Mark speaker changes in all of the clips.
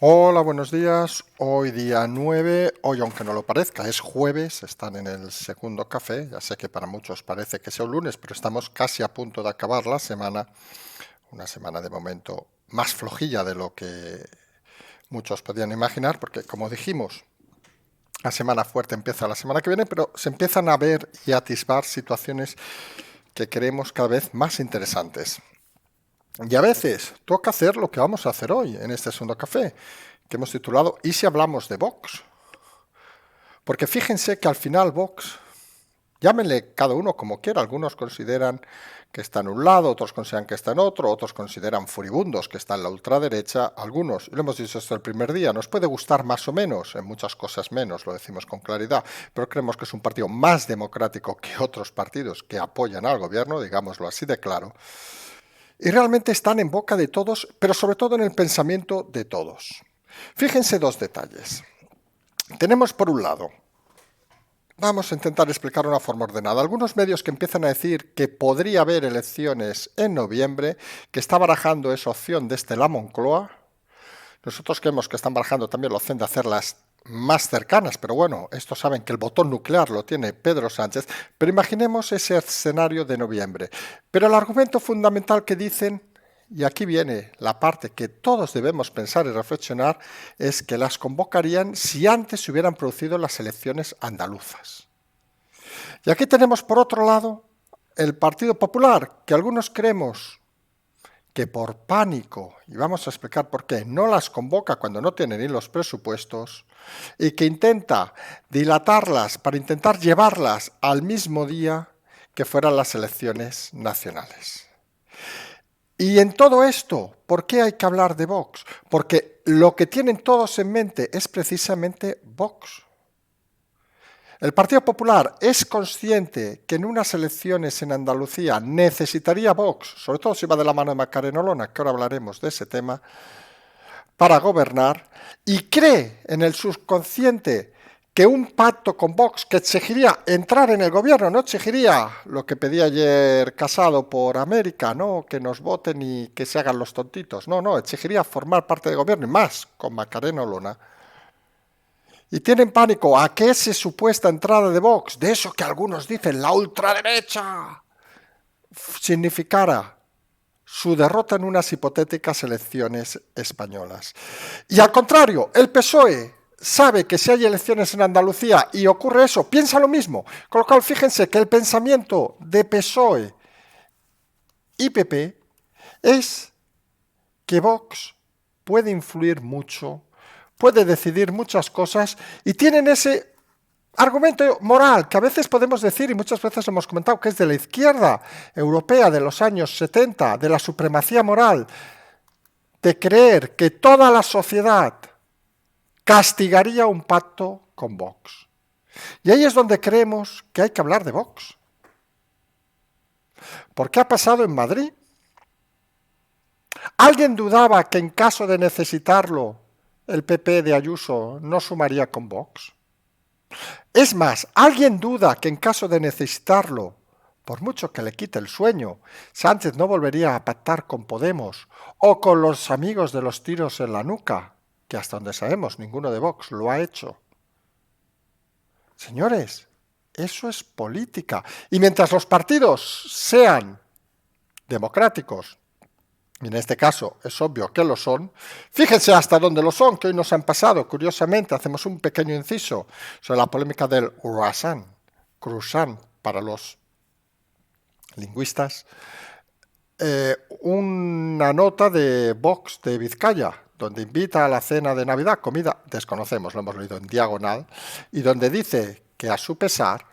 Speaker 1: Hola, buenos días. Hoy día 9, hoy aunque no lo parezca, es jueves, están en el segundo café. Ya sé que para muchos parece que sea un lunes, pero estamos casi a punto de acabar la semana. Una semana de momento más flojilla de lo que muchos podían imaginar, porque como dijimos, la semana fuerte empieza la semana que viene, pero se empiezan a ver y a atisbar situaciones que creemos cada vez más interesantes. Y a veces toca hacer lo que vamos a hacer hoy en este segundo café, que hemos titulado ¿Y si hablamos de Vox? Porque fíjense que al final Vox, llámenle cada uno como quiera, algunos consideran que está en un lado, otros consideran que está en otro, otros consideran furibundos que está en la ultraderecha, algunos, y lo hemos dicho esto el primer día, nos puede gustar más o menos, en muchas cosas menos, lo decimos con claridad, pero creemos que es un partido más democrático que otros partidos que apoyan al gobierno, digámoslo así de claro, y realmente están en boca de todos, pero sobre todo en el pensamiento de todos. Fíjense dos detalles. Tenemos por un lado, vamos a intentar explicar de una forma ordenada, algunos medios que empiezan a decir que podría haber elecciones en noviembre, que está barajando esa opción desde la Moncloa. Nosotros creemos que están barajando también la opción de hacerlas más cercanas, pero bueno, estos saben que el botón nuclear lo tiene Pedro Sánchez, pero imaginemos ese escenario de noviembre. Pero el argumento fundamental que dicen, y aquí viene la parte que todos debemos pensar y reflexionar, es que las convocarían si antes se hubieran producido las elecciones andaluzas. Y aquí tenemos por otro lado el Partido Popular, que algunos creemos que por pánico, y vamos a explicar por qué, no las convoca cuando no tiene ni los presupuestos y que intenta dilatarlas para intentar llevarlas al mismo día que fueran las elecciones nacionales. Y en todo esto, ¿por qué hay que hablar de Vox? Porque lo que tienen todos en mente es precisamente Vox. El Partido Popular es consciente que en unas elecciones en Andalucía necesitaría Vox, sobre todo si va de la mano de Macarena Olona, que ahora hablaremos de ese tema, para gobernar, y cree en el subconsciente que un pacto con Vox que exigiría entrar en el gobierno, no exigiría lo que pedía ayer Casado por América, no que nos voten y que se hagan los tontitos, no, exigiría formar parte del gobierno y más con Macarena Olona. Y tienen pánico a que esa supuesta entrada de Vox, de eso que algunos dicen la ultraderecha, significara su derrota en unas hipotéticas elecciones españolas. Y al contrario, el PSOE sabe que si hay elecciones en Andalucía y ocurre eso, piensa lo mismo. Con lo cual, fíjense que el pensamiento de PSOE y PP es que Vox puede influir mucho, puede decidir muchas cosas y tienen ese argumento moral que a veces podemos decir, y muchas veces lo hemos comentado, que es de la izquierda europea de los años 70, de la supremacía moral, de creer que toda la sociedad castigaría un pacto con Vox. Y ahí es donde creemos que hay que hablar de Vox. ¿Por qué ha pasado en Madrid? ¿Alguien dudaba que en caso de necesitarlo el PP de Ayuso no sumaría con Vox? Es más, ¿alguien duda que en caso de necesitarlo, por mucho que le quite el sueño, Sánchez no volvería a pactar con Podemos o con los amigos de los tiros en la nuca? Que hasta donde sabemos ninguno de Vox lo ha hecho. Señores, eso es política. Y mientras los partidos sean democráticos, y en este caso es obvio que lo son, fíjense hasta dónde lo son, que hoy nos han pasado. Curiosamente, hacemos un pequeño inciso sobre la polémica del croissant para los lingüistas, una nota de Vox de Vizcaya, donde invita a la cena de Navidad, comida, desconocemos, lo hemos leído en diagonal, y donde dice que a su pesar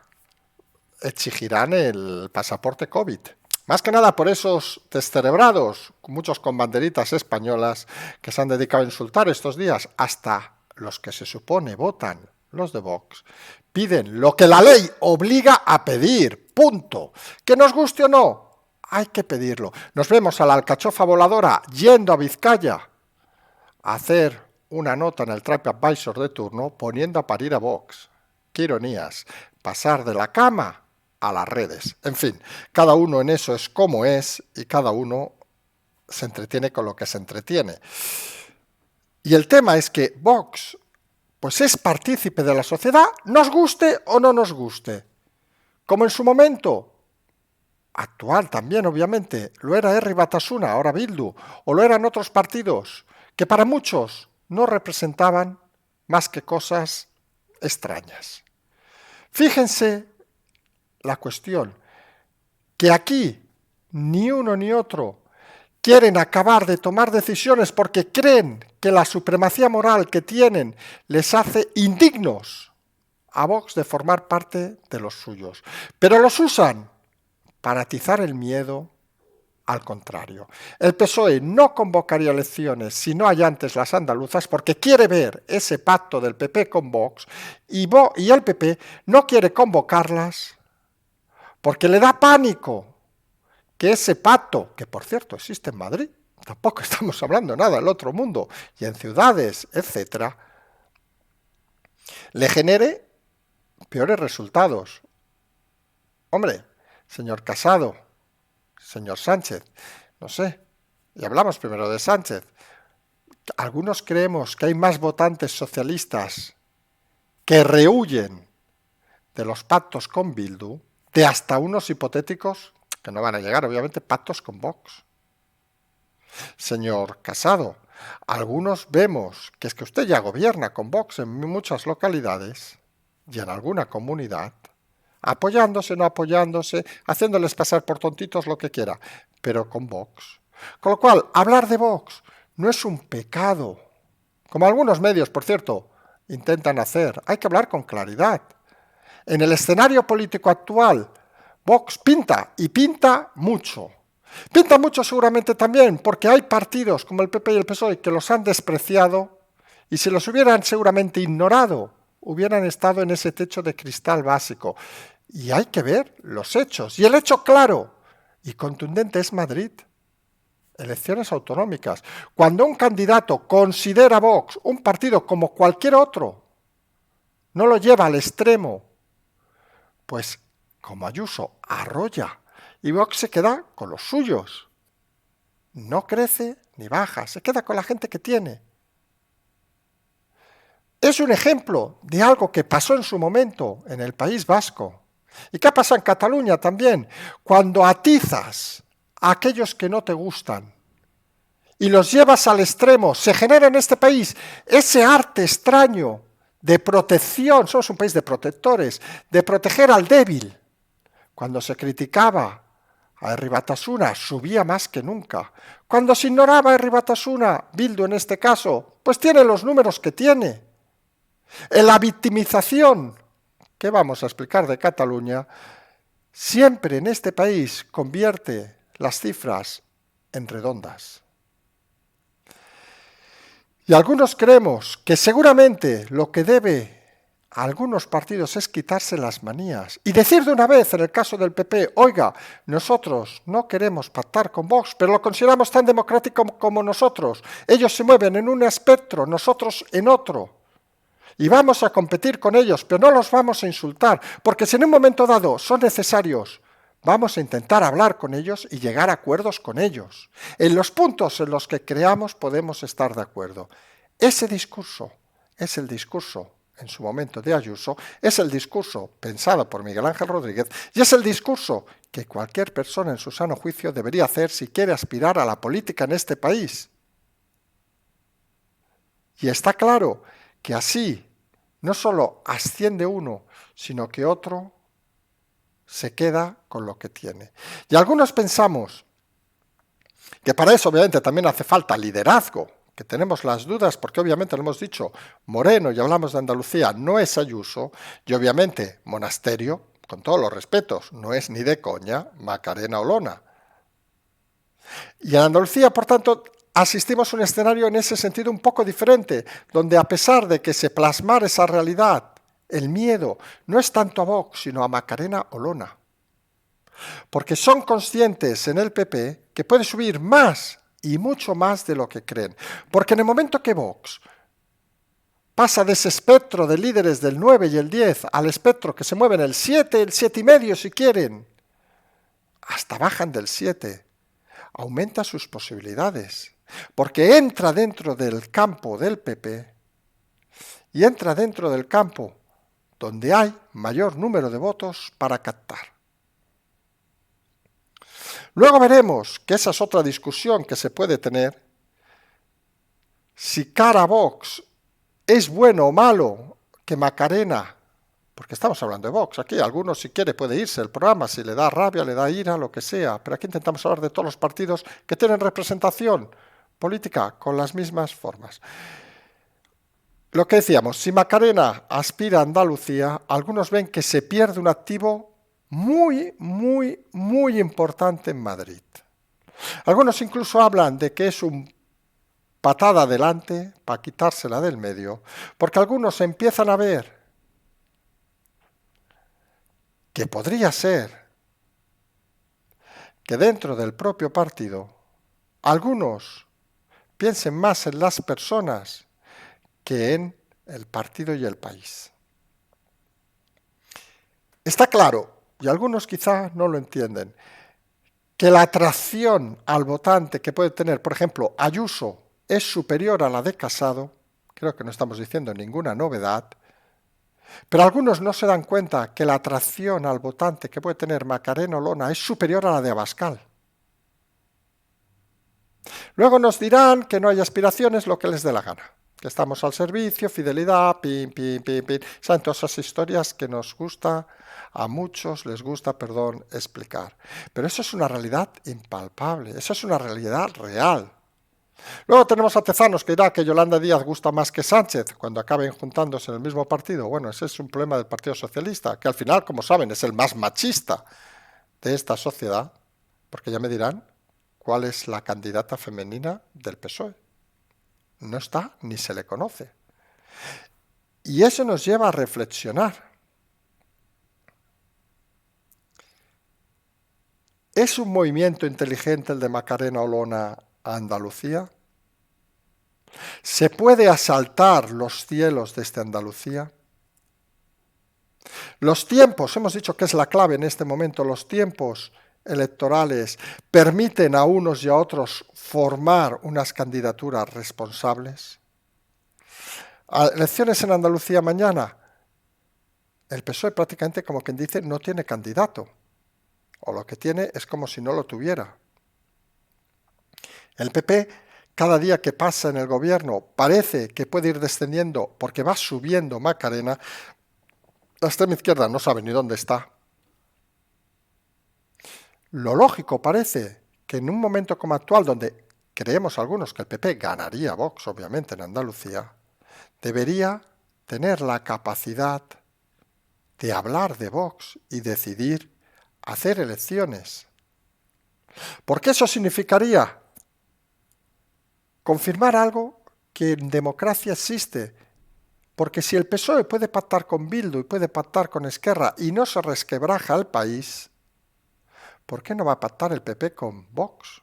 Speaker 1: exigirán el pasaporte COVID. Más que nada por esos descerebrados, muchos con banderitas españolas, que se han dedicado a insultar estos días, hasta los que se supone votan, los de Vox, piden lo que la ley obliga a pedir, punto. Que nos guste o no, hay que pedirlo. Nos vemos a la alcachofa voladora yendo a Vizcaya a hacer una nota en el TripAdvisor de turno poniendo a parir a Vox. Qué ironías, pasar de la cama a las redes. En fin, cada uno en eso es como es y cada uno se entretiene con lo que se entretiene. Y el tema es que Vox pues es partícipe de la sociedad, nos guste o no nos guste. Como en su momento, actual también obviamente, lo era Herri Batasuna, ahora Bildu, o lo eran otros partidos, que para muchos no representaban más que cosas extrañas. Fíjense la cuestión, que aquí ni uno ni otro quieren acabar de tomar decisiones porque creen que la supremacía moral que tienen les hace indignos a Vox de formar parte de los suyos. Pero los usan para atizar el miedo al contrario. El PSOE no convocaría elecciones si no hay antes las andaluzas porque quiere ver ese pacto del PP con Vox y el PP no quiere convocarlas porque le da pánico que ese pacto, que por cierto existe en Madrid, tampoco estamos hablando nada del otro mundo, y en ciudades, etcétera, le genere peores resultados. Hombre, señor Casado, señor Sánchez, no sé, y hablamos primero de Sánchez, algunos creemos que hay más votantes socialistas que rehuyen de los pactos con Bildu, de hasta unos hipotéticos que no van a llegar, obviamente, pactos con Vox. Señor Casado, algunos vemos que es que usted ya gobierna con Vox en muchas localidades y en alguna comunidad, apoyándose, no apoyándose, haciéndoles pasar por tontitos lo que quiera, pero con Vox. Con lo cual, hablar de Vox no es un pecado, como algunos medios, por cierto, intentan hacer. Hay que hablar con claridad. En el escenario político actual, Vox pinta, y pinta mucho. Pinta mucho seguramente también porque hay partidos como el PP y el PSOE que los han despreciado y si los hubieran seguramente ignorado, hubieran estado en ese techo de cristal básico. Y hay que ver los hechos. Y el hecho claro y contundente es Madrid. Elecciones autonómicas. Cuando un candidato considera Vox un partido como cualquier otro, no lo lleva al extremo, pues como Ayuso arrolla y Vox se queda con los suyos. No crece ni baja, se queda con la gente que tiene. Es un ejemplo de algo que pasó en su momento en el País Vasco. ¿Y qué pasa en Cataluña también? Cuando atizas a aquellos que no te gustan y los llevas al extremo, se genera en este país ese arte extraño de protección, somos un país de protectores, de proteger al débil. Cuando se criticaba a Herri Batasuna, subía más que nunca. Cuando se ignoraba a Herri Batasuna, Bildu en este caso, pues tiene los números que tiene. En la victimización, que vamos a explicar de Cataluña, siempre en este país convierte las cifras en redondas. Y algunos creemos que seguramente lo que debe a algunos partidos es quitarse las manías y decir de una vez, en el caso del PP, oiga, nosotros no queremos pactar con Vox, pero lo consideramos tan democrático como nosotros. Ellos se mueven en un espectro, nosotros en otro. Y vamos a competir con ellos, pero no los vamos a insultar, porque si en un momento dado son necesarios, vamos a intentar hablar con ellos y llegar a acuerdos con ellos. En los puntos en los que creamos podemos estar de acuerdo. Ese discurso es el discurso en su momento de Ayuso, es el discurso pensado por Miguel Ángel Rodríguez y es el discurso que cualquier persona en su sano juicio debería hacer si quiere aspirar a la política en este país. Y está claro que así no solo asciende uno, sino que otro se queda con lo que tiene. Y algunos pensamos que para eso obviamente también hace falta liderazgo, que tenemos las dudas porque obviamente lo hemos dicho, Moreno, y hablamos de Andalucía, no es Ayuso, y obviamente Monasterio, con todos los respetos, no es ni de coña Macarena Olona. Y en Andalucía, por tanto, asistimos a un escenario en ese sentido un poco diferente, donde a pesar de que se plasmara esa realidad, el miedo no es tanto a Vox, sino a Macarena Olona. Porque son conscientes en el PP que puede subir más y mucho más de lo que creen. Porque en el momento que Vox pasa de ese espectro de líderes del 9 y el 10 al espectro que se mueve en el 7, el 7,5 si quieren, hasta bajan del 7, aumenta sus posibilidades. porque entra dentro del campo del PP y entra dentro del campo donde hay mayor número de votos para captar. Luego veremos, que esa es otra discusión que se puede tener, si cara a Vox es bueno o malo que Macarena, porque estamos hablando de Vox, aquí algunos si quiere puede irse el programa, si le da rabia, le da ira, lo que sea, pero aquí intentamos hablar de todos los partidos que tienen representación política con las mismas formas. Lo que decíamos, si Macarena aspira a Andalucía, algunos ven que se pierde un activo muy, muy, muy importante en Madrid. Algunos incluso hablan de que es un patada adelante para quitársela del medio, porque algunos empiezan a ver que podría ser que dentro del propio partido algunos piensen más en las personas que en el partido y el país. Está claro, y algunos quizá no lo entienden, que la atracción al votante que puede tener, por ejemplo, Ayuso es superior a la de Casado, creo que no estamos diciendo ninguna novedad, pero algunos no se dan cuenta que la atracción al votante que puede tener Macarena Olona es superior a la de Abascal. Luego nos dirán que no hay aspiraciones, lo que les dé la gana, que estamos al servicio, fidelidad, pin, pin, pin, pin. Saben todas esas historias que nos gusta, a muchos les gusta, perdón, explicar. Pero eso es una realidad impalpable, eso es una realidad real. Luego tenemos a Tezanos que dirá que Yolanda Díaz gusta más que Sánchez cuando acaben juntándose en el mismo partido. Bueno, ese es un problema del Partido Socialista, que al final, como saben, es el más machista de esta sociedad, porque ya me dirán cuál es la candidata femenina del PSOE. No está ni se le conoce. Y eso nos lleva a reflexionar. ¿Es un movimiento inteligente el de Macarena Olona a Andalucía? ¿Se puede asaltar los cielos desde Andalucía? Los tiempos, hemos dicho que es la clave en este momento, los tiempos electorales permiten a unos y a otros formar unas candidaturas responsables. ¿A elecciones en Andalucía mañana? El PSOE prácticamente, como quien dice, no tiene candidato. O lo que tiene es como si no lo tuviera. El PP, cada día que pasa en el gobierno, parece que puede ir descendiendo porque va subiendo Macarena. La extrema izquierda no sabe ni dónde está. Lo lógico parece que en un momento como actual, donde creemos algunos que el PP ganaría Vox, obviamente, en Andalucía, debería tener la capacidad de hablar de Vox y decidir hacer elecciones. Porque eso significaría confirmar algo que en democracia existe. Porque si el PSOE puede pactar con Bildu y puede pactar con Esquerra y no se resquebraja el país, ¿por qué no va a pactar el PP con Vox?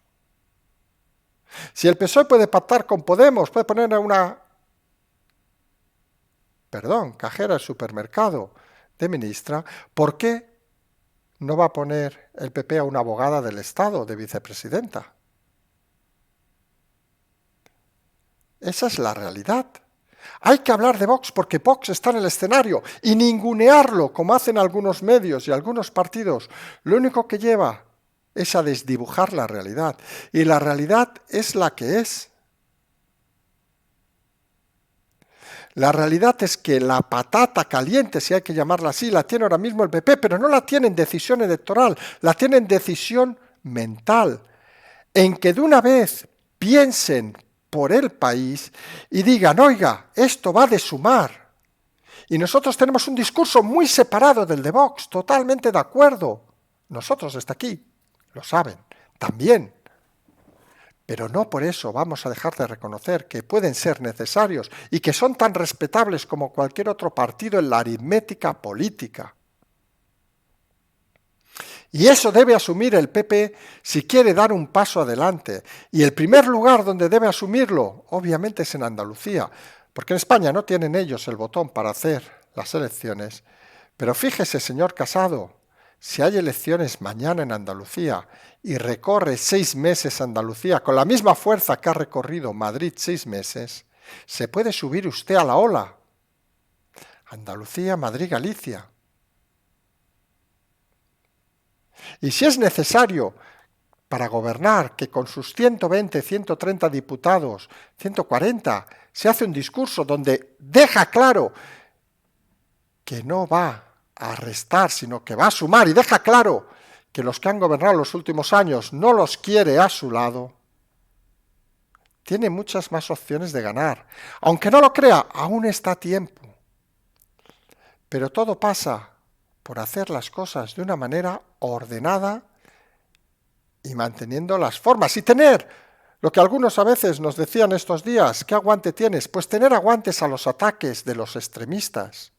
Speaker 1: Si el PSOE puede pactar con Podemos, puede poner una cajera del supermercado de ministra, ¿por qué no va a poner el PP a una abogada del Estado de vicepresidenta? Esa es la realidad. Hay que hablar de Vox porque Vox está en el escenario y ningunearlo, como hacen algunos medios y algunos partidos, lo único que lleva es a desdibujar la realidad. Y la realidad es la que es. La realidad es que la patata caliente, si hay que llamarla así, la tiene ahora mismo el PP, pero no la tiene en decisión electoral, la tiene en decisión mental, en que de una vez piensen por el país y digan, oiga, esto va de sumar. Y nosotros tenemos un discurso muy separado del de Vox, totalmente de acuerdo. Nosotros desde aquí, lo saben, también. Pero no por eso vamos a dejar de reconocer que pueden ser necesarios y que son tan respetables como cualquier otro partido en la aritmética política. Y eso debe asumir el PP si quiere dar un paso adelante. Y el primer lugar donde debe asumirlo, obviamente, es en Andalucía, porque en España no tienen ellos el botón para hacer las elecciones. Pero fíjese, señor Casado, Si hay elecciones mañana en Andalucía y recorre 6 meses Andalucía con la misma fuerza que ha recorrido Madrid 6 meses, se puede subir usted a la ola. Andalucía, Madrid, Galicia. Y si es necesario para gobernar que con sus 120, 130 diputados, 140, se hace un discurso donde deja claro que no va a restar, sino que va a sumar, y deja claro que los que han gobernado los últimos años no los quiere a su lado, tiene muchas más opciones de ganar. Aunque no lo crea, aún está a tiempo. Pero todo pasa por hacer las cosas de una manera ordenada y manteniendo las formas. Y tener lo que algunos a veces nos decían estos días, ¿qué aguante tienes? Pues tener aguantes a los ataques de los extremistas.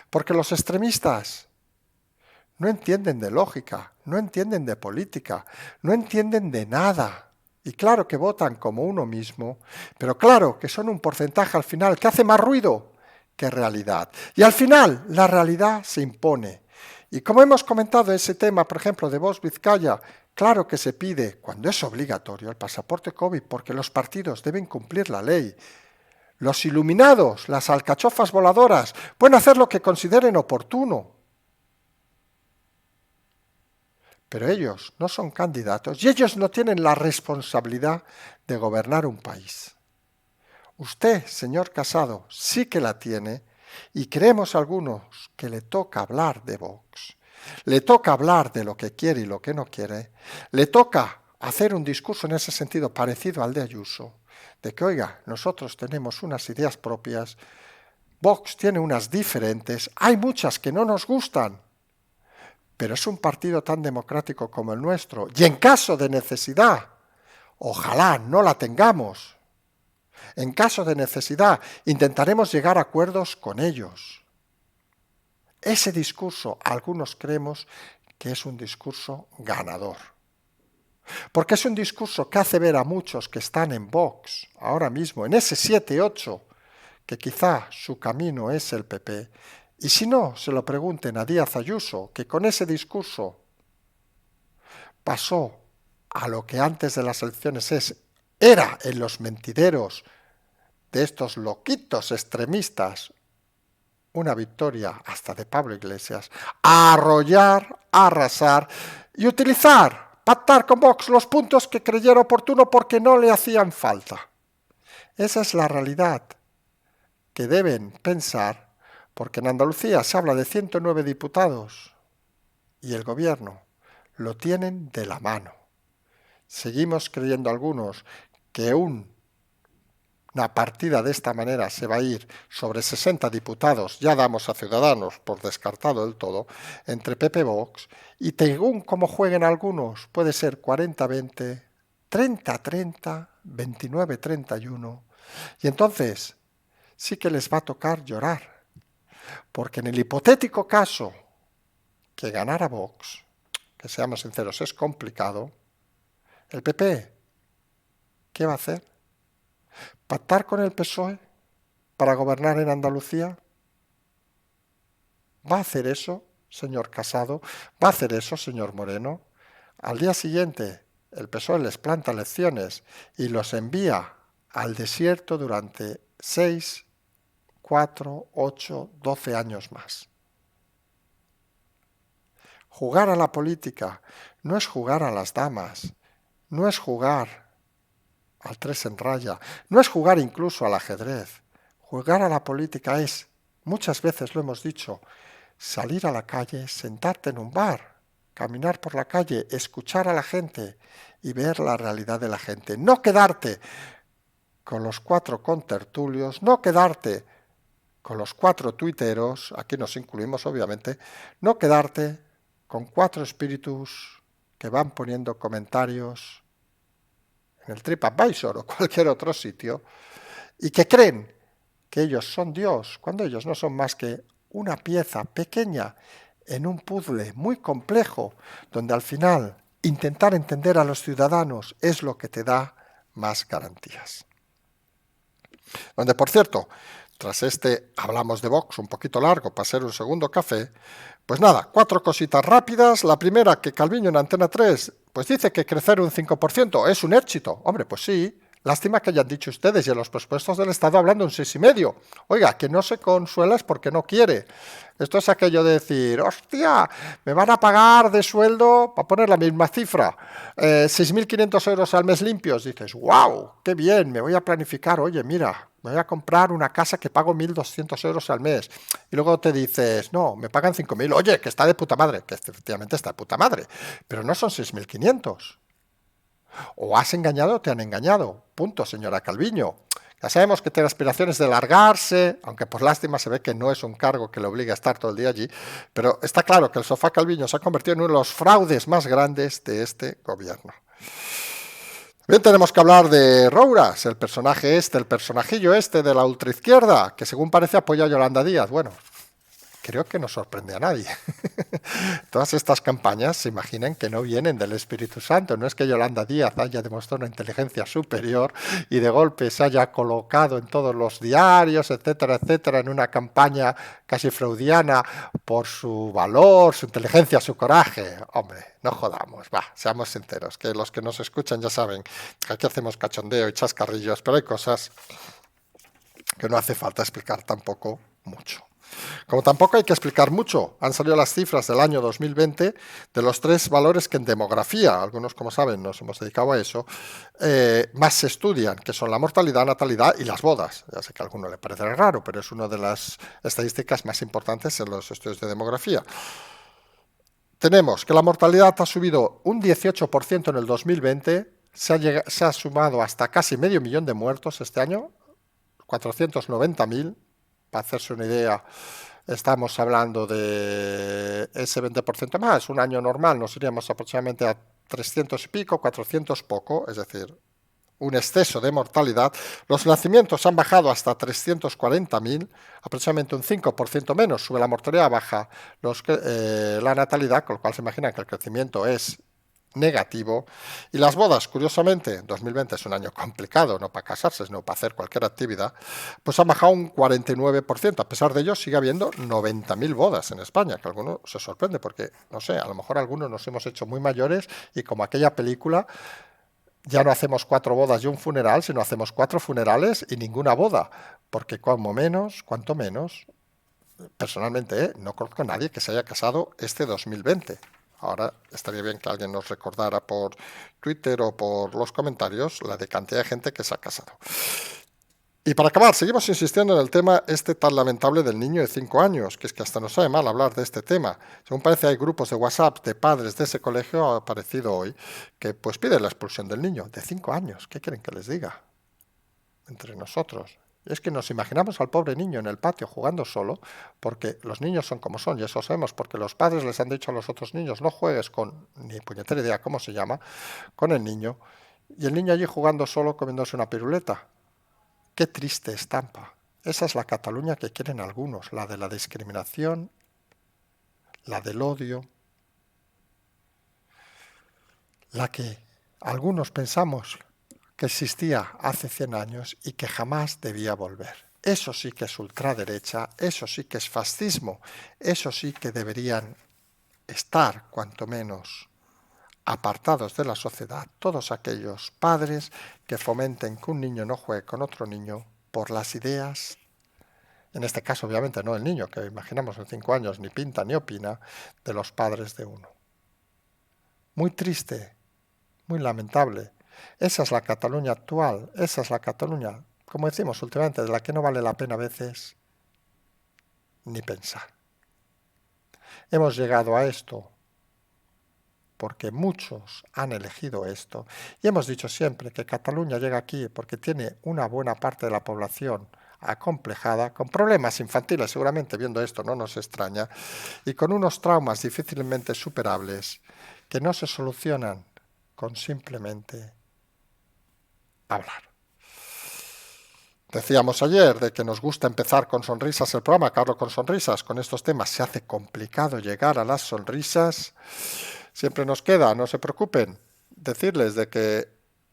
Speaker 1: Porque los extremistas no entienden de lógica, no entienden de política, no entienden de nada. Y claro que votan como uno mismo, pero claro que son un porcentaje al final que hace más ruido que realidad. Y al final la realidad se impone. Y como hemos comentado ese tema, por ejemplo, de Vox Vizcaya, claro que se pide, cuando es obligatorio, el pasaporte COVID, porque los partidos deben cumplir la ley. Los iluminados, las alcachofas voladoras, pueden hacer lo que consideren oportuno. Pero ellos no son candidatos y ellos no tienen la responsabilidad de gobernar un país. Usted, señor Casado, sí que la tiene y creemos algunos que le toca hablar de Vox. Le toca hablar de lo que quiere y lo que no quiere. Le toca hacer un discurso en ese sentido parecido al de Ayuso, de que, oiga, nosotros tenemos unas ideas propias, Vox tiene unas diferentes, hay muchas que no nos gustan, pero es un partido tan democrático como el nuestro, y en caso de necesidad, ojalá no la tengamos, en caso de necesidad intentaremos llegar a acuerdos con ellos. Ese discurso, algunos creemos que es un discurso ganador. Porque es un discurso que hace ver a muchos que están en Vox, ahora mismo, en ese 7-8, que quizá su camino es el PP, y si no, se lo pregunten a Díaz Ayuso, que con ese discurso pasó a lo que antes de las elecciones era en los mentideros de estos loquitos extremistas, una victoria hasta de Pablo Iglesias, a arrollar, a arrasar y utilizar, pactar con Vox los puntos que creyera oportuno porque no le hacían falta. Esa es la realidad que deben pensar, porque en Andalucía se habla de 109 diputados y el gobierno lo tienen de la mano. Seguimos creyendo algunos que una partida de esta manera se va a ir sobre 60 diputados, ya damos a Ciudadanos por descartado del todo, entre PP y Vox, y según cómo jueguen algunos, puede ser 40-20, 30-30, 29-31, y entonces sí que les va a tocar llorar, porque en el hipotético caso que ganara Vox, que seamos sinceros, es complicado, el PP, ¿qué va a hacer? ¿Pactar con el PSOE para gobernar en Andalucía? ¿Va a hacer eso, señor Casado? ¿Va a hacer eso, señor Moreno? Al día siguiente, el PSOE les planta elecciones y los envía al desierto durante 6, 4, 8, 12 años más. Jugar a la política no es jugar a las damas, no es jugar al 3 en raya, no es jugar incluso al ajedrez. Jugar a la política es, muchas veces lo hemos dicho, salir a la calle, sentarte en un bar, caminar por la calle, escuchar a la gente y ver la realidad de la gente. No quedarte con los 4 contertulios, no quedarte con los 4 tuiteros, aquí nos incluimos obviamente, no quedarte con 4 espíritus que van poniendo comentarios en el TripAdvisor o cualquier otro sitio, y que creen que ellos son Dios, cuando ellos no son más que una pieza pequeña en un puzzle muy complejo, donde al final intentar entender a los ciudadanos es lo que te da más garantías. Donde, por cierto, tras este hablamos de Vox un poquito largo para ser un segundo café, pues nada, 4 cositas rápidas. La primera, que Calviño en Antena 3 pues dice que crecer un 5% es un éxito. Hombre, pues sí. Lástima que hayan dicho ustedes y en los presupuestos del Estado hablando un 6,5. Oiga, que no se consuela es porque no quiere. Esto es aquello de decir, hostia, me van a pagar de sueldo, para poner la misma cifra, 6.500 euros al mes limpios. Dices, wow, qué bien, me voy a planificar, oye, mira, me voy a comprar una casa que pago 1.200 euros al mes. Y luego te dices, no, me pagan 5.000. Oye, que está de puta madre, que efectivamente está de puta madre, pero no son 6.500. O has engañado o te han engañado. Punto, señora Calviño. Ya sabemos que tiene aspiraciones de largarse, aunque por lástima se ve que no es un cargo que le obliga a estar todo el día allí, pero está claro que el sofá Calviño se ha convertido en uno de los fraudes más grandes de este gobierno. Bien, tenemos que hablar de Rouras, el personaje el personajillo de la ultraizquierda, que según parece apoya a Yolanda Díaz. Bueno, creo que no sorprende a nadie. Todas estas campañas se imaginan que no vienen del Espíritu Santo. No es que Yolanda Díaz haya demostrado una inteligencia superior y de golpe se haya colocado en todos los diarios, etcétera, etcétera, en una campaña casi freudiana por su valor, su inteligencia, su coraje. Hombre, no jodamos, va, seamos sinceros, que los que nos escuchan ya saben que aquí hacemos cachondeo y chascarrillos, pero hay cosas que no hace falta explicar tampoco mucho. Como tampoco hay que explicar mucho, han salido las cifras del año 2020 de los 3 valores que en demografía, algunos como saben nos hemos dedicado a eso, más se estudian, que son la mortalidad, natalidad y las bodas. Ya sé que a alguno le parecerá raro, pero es una de las estadísticas más importantes en los estudios de demografía. Tenemos que la mortalidad ha subido un 18% en el 2020, se ha sumado hasta casi medio millón de muertos este año, 490.000. Para hacerse una idea, estamos hablando de ese 20% más. Un año normal nos iríamos aproximadamente a 300 y pico, 400 poco, es decir, un exceso de mortalidad. Los nacimientos han bajado hasta 340.000, aproximadamente un 5% menos. Sube la mortalidad, baja la natalidad, con lo cual se imagina que el crecimiento es negativo. Y las bodas, curiosamente, 2020 es un año complicado, no para casarse, sino para hacer cualquier actividad, pues han bajado un 49%. A pesar de ello, sigue habiendo 90.000 bodas en España, que alguno se sorprende, porque, no sé, a lo mejor algunos nos hemos hecho muy mayores y como aquella película, ya no hacemos 4 bodas y un funeral, sino hacemos 4 funerales y ninguna boda, porque cuanto menos, personalmente, no conozco a nadie que se haya casado este 2020. Ahora estaría bien que alguien nos recordara por Twitter o por los comentarios la de cantidad de gente que se ha casado. Y para acabar, seguimos insistiendo en el tema tan lamentable del niño de 5 años, que es que hasta nos sabe mal hablar de este tema. Según parece, hay grupos de WhatsApp de padres de ese colegio, ha aparecido hoy, que pues piden la expulsión del niño de 5 años. ¿Qué quieren que les diga? Entre nosotros. Es que nos imaginamos al pobre niño en el patio jugando solo, porque los niños son como son, y eso sabemos, porque los padres les han dicho a los otros niños, no juegues con, ni puñetera idea cómo se llama, con el niño, y el niño allí jugando solo comiéndose una piruleta. Qué triste estampa. Esa es la Cataluña que quieren algunos, la de la discriminación, la del odio, la que algunos pensamos que existía hace 100 años y que jamás debía volver. Eso sí que es ultraderecha, eso sí que es fascismo, eso sí que deberían estar, cuanto menos, apartados de la sociedad todos aquellos padres que fomenten que un niño no juegue con otro niño por las ideas, en este caso obviamente no el niño, que imaginamos en 5 años ni pinta ni opina, de los padres de uno. Muy triste, muy lamentable. Esa es la Cataluña actual, esa es la Cataluña, como decimos últimamente, de la que no vale la pena a veces ni pensar. Hemos llegado a esto porque muchos han elegido esto y hemos dicho siempre que Cataluña llega aquí porque tiene una buena parte de la población acomplejada, con problemas infantiles, seguramente viendo esto no nos extraña, y con unos traumas difícilmente superables que no se solucionan con simplemente hablar. Decíamos ayer de que nos gusta empezar con sonrisas el programa, Carlos con sonrisas. Con estos temas se hace complicado llegar a las sonrisas. Siempre nos queda, no se preocupen, decirles de que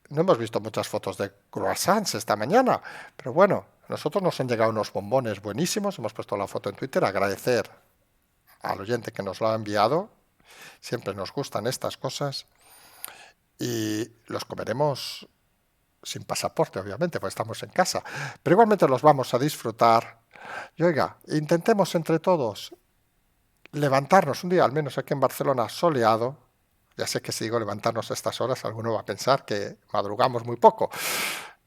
Speaker 1: no hemos visto muchas fotos de croissants esta mañana, pero bueno, A nosotros nos han llegado unos bombones buenísimos, hemos puesto la foto en Twitter, agradecer al oyente que nos lo ha enviado, siempre nos gustan estas cosas, y los comeremos sin pasaporte, obviamente, porque estamos en casa, pero igualmente los vamos a disfrutar. Y oiga, intentemos entre todos levantarnos un día, al menos aquí en Barcelona, soleado. Ya sé que si digo levantarnos a estas horas, alguno va a pensar que madrugamos muy poco.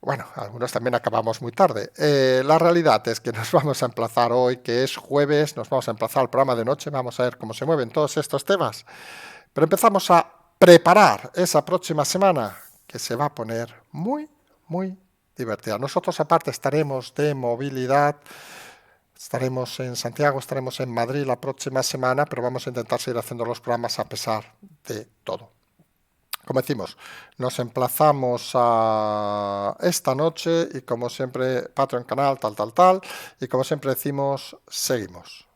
Speaker 1: Bueno, algunos también acabamos muy tarde. La realidad es que nos vamos a emplazar hoy, que es jueves, nos vamos a emplazar al programa de noche, vamos a ver cómo se mueven todos estos temas. Pero empezamos a preparar esa próxima semana, que se va a poner muy, muy divertida. Nosotros aparte estaremos de movilidad. Estaremos en Santiago, estaremos en Madrid la próxima semana, pero vamos a intentar seguir haciendo los programas a pesar de todo. Como decimos, nos emplazamos a esta noche y como siempre, Patreon canal, tal, y como siempre decimos, seguimos.